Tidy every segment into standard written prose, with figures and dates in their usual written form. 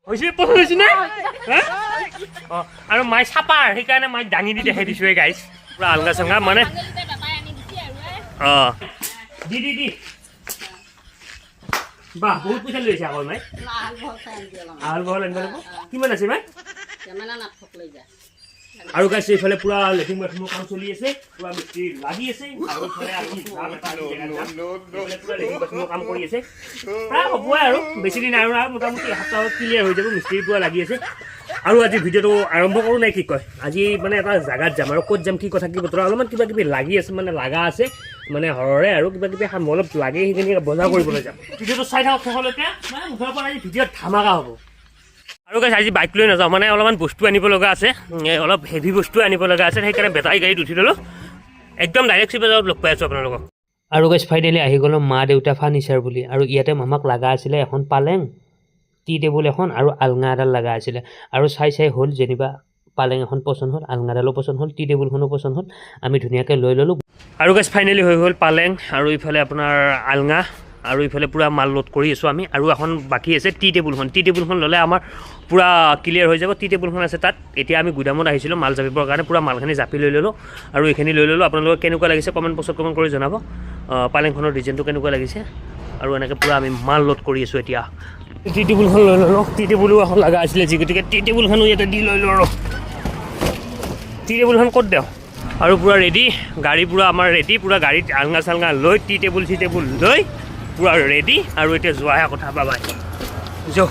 হৈছে পচন্দ হৈছে নে আৰু মাই চাপাৰ সেইকাৰণে মাই দাঙি দি দেখাই দিছোঁ এই গাইছ পুৰা আলগা চংগা মানে দি দি দি বাহ বহুত পইচা লৈছে আকৌ মাই আহল বহল আনিব লাগিব কিমান আছে মাই আৰু গাইছ এইফালে পুৰা লেট্ৰিন বাথৰুমৰ কাম চলি আছে পুৰা মিস্ত্ৰী লাগি আছে আৰু ইফালে আমি পুৰা লেট্ৰিন বাথৰুমৰ কাম কৰি আছে প্ৰায় হ'বই আৰু বেছি দিন আৰু মোটামুটি এসপ্তাহত ক্লিয়াৰ হৈ যাব মিস্ত্ৰী পুৰা লাগি আছে আৰু আজি ভিডিঅ'টো আৰম্ভ কৰোঁ নাই কি কয় আজি মানে এটা জাগাত যাম আৰু ক'ত যাম কি কথা কি বতৰা অলপমান কিবা কিবি লাগি আছে মানে লাগা আছে মানে হৰৰে আৰু কিবা কিবি অলপ লাগে সেইখিনি বজাৰ কৰিবলৈ যাম ভিডিঅ'টো চাই থাকক শেষলৈকে মানে মুখৰ পৰা আজি ভিডিঅ'ত ধামাকা হ'ব আৰু গাইছ আজি বাইক লৈ নাযাওঁ মানে অলপমান বস্তু আনিব লগা আছে অলপ হেভি বস্তু আনিব লগা আছে সেইকাৰণে বেটাৰী গাড়ীত উঠি ল'লোঁ একদম ডাইৰেক্ট চিপেজত লগ পাই আছোঁ আপোনালোকক আৰু গাইছ ফাইনেলি আহি গ'লোঁ মা দেউতা ফাৰ্নিচাৰ বুলি আৰু ইয়াতে মামাক লগা আছিলে এখন পালেং টি টেবুল এখন আৰু আলঙা এডাল লগা আছিলে আৰু চাই হ'ল যেনিবা পালেং এখন পচন্দ হ'ল আলঙাডালো পচন্দ হ'ল টি টেবুলখনো পচন্দ হ'ল আমি ধুনীয়াকৈ লৈ ল'লোঁ আৰু গাইছ ফাইনেলি হৈ গ'ল পালেং আৰু ইফালে আপোনাৰ আলঙা আৰু ইফালে পুৰা মাল লোড কৰি আছোঁ আমি আৰু এখন বাকী আছে টি টেবুলখন ল'লে আমাৰ পুৰা ক্লিয়াৰ হৈ যাব টি টেবুলখন আছে তাত এতিয়া আমি গুদামত আহিছিলোঁ মাল জাপিবৰ কাৰণে পুৰা মালখিনি জাপি লৈ ল'লোঁ আৰু এইখিনি লৈ ল'লোঁ আপোনালোকক কেনেকুৱা লাগিছে কমেণ্ট বক্সত কমেণ্ট কৰি জনাব পালেংখনৰ ডিজাইনটো কেনেকুৱা লাগিছে আৰু এনেকৈ পুৰা আমি মাল লোড কৰি আছোঁ এতিয়া টি টেবুলখন লৈ ল'লোঁ টি টেবুলো এখন লগা আছিলে যি গতিকে টি টেবুলখনো ইয়াতে দি লৈ ল'লোঁ টি টেবুলখন ক'ত দিওঁ আৰু পুৰা ৰেডি গাড়ী পুৰা আমাৰ ৰেডি পুৰা গাড়ীত আলঙা চালঙা লৈ টি টেবুল লৈ পুৰা ৰেডি আৰু এতিয়া যোৱাহে কথা পাবা যাওঁ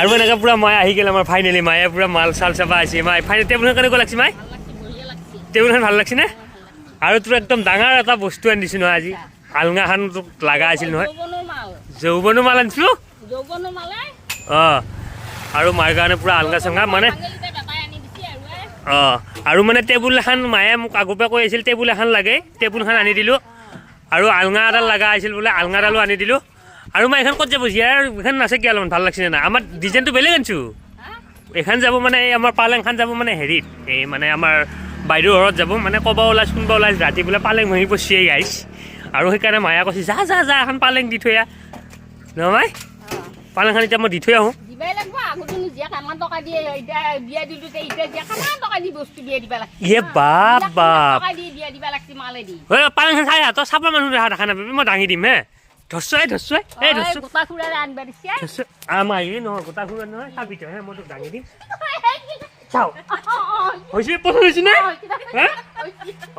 আৰু এনেকৈ পুৰা মায়ে আহি গ'ল আমাৰ ফাইনেলি মায়ে পুৰা মাল চাল চাবা আহিছে মাই ফাইনেল টেবুলখন কেনেকুৱা লাগিছে মাই টেবুলখন ভাল লাগিছে নে আৰু তোৰ একদম ডাঙৰ এটা বস্তু আনি দিছোঁ নহয় আজি আলঙাখন তোক লগা আছিল নহয় যৌৱনৰ মাল আনিছোঁ অঁ আৰু মাৰ কাৰণে পুৰা আলঙা চঙা মানে অঁ আৰু মানে টেবুল এখন মায়ে মোক আগৰ পৰা কৈ আছিল টেবুল এখন লাগে টেবুলখন আনি দিলোঁ আৰু আলঙা এডাল লগা আছিল বোলে আলঙাডালো আনি দিলোঁ আৰু মই এইখন ক'ত যাব ইয়াৰ এইখন নাছে কি অলপমান ভাল লাগিছে নাই আমাৰ ডিজাইনটো বেলেগ আনিছোঁ এইখন যাব মানে এই আমাৰ পালেংখন যাব মানে হেৰিত এই মানে আমাৰ বাইদেউৰ ঘৰত যাব মানে ক'ব ওলাইছে কোনোবা ওলাইছে ৰাতি বোলে পালেং ভাঙি পচিয়াই গাইছ আৰু সেইকাৰণে মায়ে কৈছে যা এখন পালেং দি থৈ আহ নহয় মাই পালেংখন এতিয়া মই দি থৈ আহোঁ পালেংখন চাই তই চাবৰ মানুহ দেখা নাপাবি মই দাঙি দিম হে ধৰচোৱাই এই ধৰচোঁ আমাৰ এই নহয় গোটা খুৰা নহয় চাবি তই হে মই তোক দাঙি দিম চাওঁ হৈছে পচন্দ হৈছে নে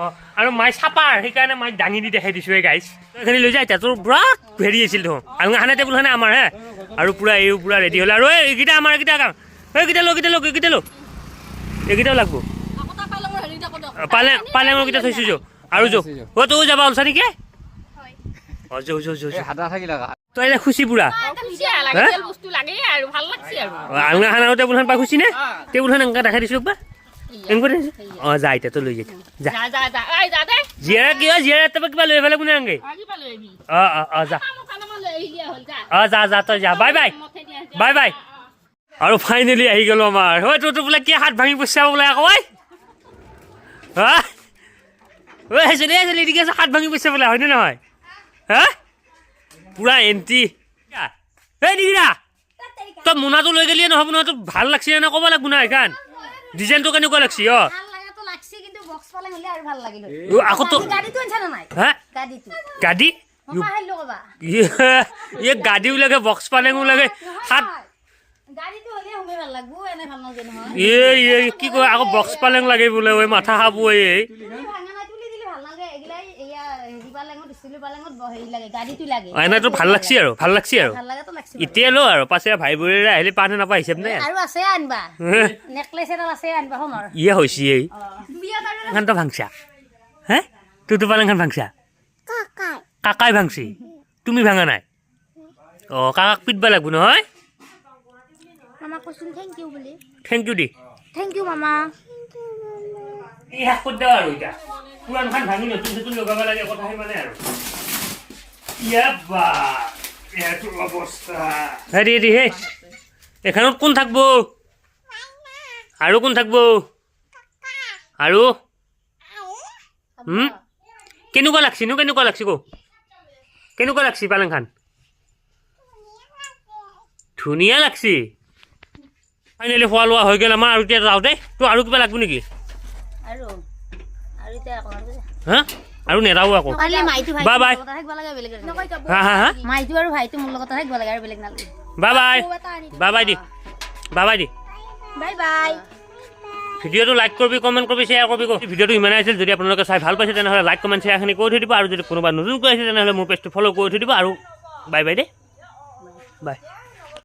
অঁ আৰু মাই চাপাৰ সেইকাৰণে মাই দাঙি দি দেখাই দিছোঁ এই গাইছ এইখিনি লৈ যায় এতিয়া তোৰ পুৰা হেৰি আছিল দেখোন আলঙাখানে টেবুলখানে আমাৰ হে আৰু পুৰা এই পুৰা ৰেডি হ'লে আৰু এইকেইটা আমাৰ এইকেইটা কাম এইকেইটা লো এইকেইটাও লাগব পালেঙৰ কেইটা থৈছোঁ যো আৰু যো অ' তয়ো যাবা ওলছা নেকি অঁ যো তই এতিয়া খুচি পুৰা আলঙাখান আৰু টেবুলখন পাই খুচি নে টেবুলখন এনেকৈ দেখাই দিছোঁ একবাৰ এনেকৈ অঁ যা এতিয়া তই লৈ যা জীয়াৰা কি হয় জীয়াৰা তাৰপৰা কিবা লৈ পেলাই কোনে আনগে অঁ যা যা তই যা বাই আৰু ফাইনেলি আহি গ'লো আমাৰ হয় তোৰতো বোলে কি হাত ভাঙি পইচা বোলে আকৌ হা চলি ঠিক আছে হাত ভাঙি পইচা বোলে হয়নে নহয় হা পুৰা এণ্টি এই দিদিৰা তই মোনাটো লৈ গেলিয়ে নহ'ব নহয় তোক ভাল লাগছে নে ক'ব লাগিব না এইখন ডিজাইনটো কেনেকুৱা লাগছে অঁ আকৌ তো হা গাড়ী এই গাড়ীও লাগে বক্স পালেঙো লাগে হাত এই কি কয় আকৌ বক্স পালেং লাগে বোলে ঐ মাথা খাব এই এনেতো ভাল লাগছি আৰু এতিয়া লো আৰু পাছে ভাই বোৰেৰে আহিলে পানী নাপায় হিচাপ নাই ইয়ে হৈছে এইখানটো ভাংচা হে তোৰতো পালেংখান ভাংচা কাকাই ভাংচি তুমি ভাঙা নাই অঁ কাকাক পিটবা লাগব নহয় থেংক ইউ দি এই শেষ কৰি দিওঁ আৰু এতিয়া পুৰাণখান ভাঙি নতুন লগাব লাগে কথাহে মানে আৰু হেৰি হে এখানত কোন থাকব আৰু কোন থাকব আৰু কেনেকুৱা লাগছি কো কেনেকুৱা লাগছি পালেংখান ধুনীয়া লাগছি ফাইনেলি খোৱা লোৱা হৈ গ'ল আমাৰ আৰু এতিয়া যাওঁতে তো আৰু কিবা লাগব নেকি হা আৰু নেৰাও আকৌ বাই বাই হা হা হা মাইটো আৰু ভাইটো মোৰ লগত থাকিব লাগে আৰু বেলেগ নালাগে bye bye bye by the bye by the bye bye ভিডিঅ'টো লাইক কৰিবি কমেণ্ট কৰিবি শ্বেয়াৰ কৰিবি ভিডিঅ'টো ইমানেই আছিল যদি আপোনালোকে চাই ভাল পাইছে তেনেহ'লে লাইক কমেণ্ট শ্বেয়াৰখিনি কৰি থৈ দিব আৰু যদি কোনোবা নতুনকৈ আহিছে তেনেহ'লে মোৰ পেজটো ফ'ল' কৰি থৈ দিব আৰু বাই বাই দে বাই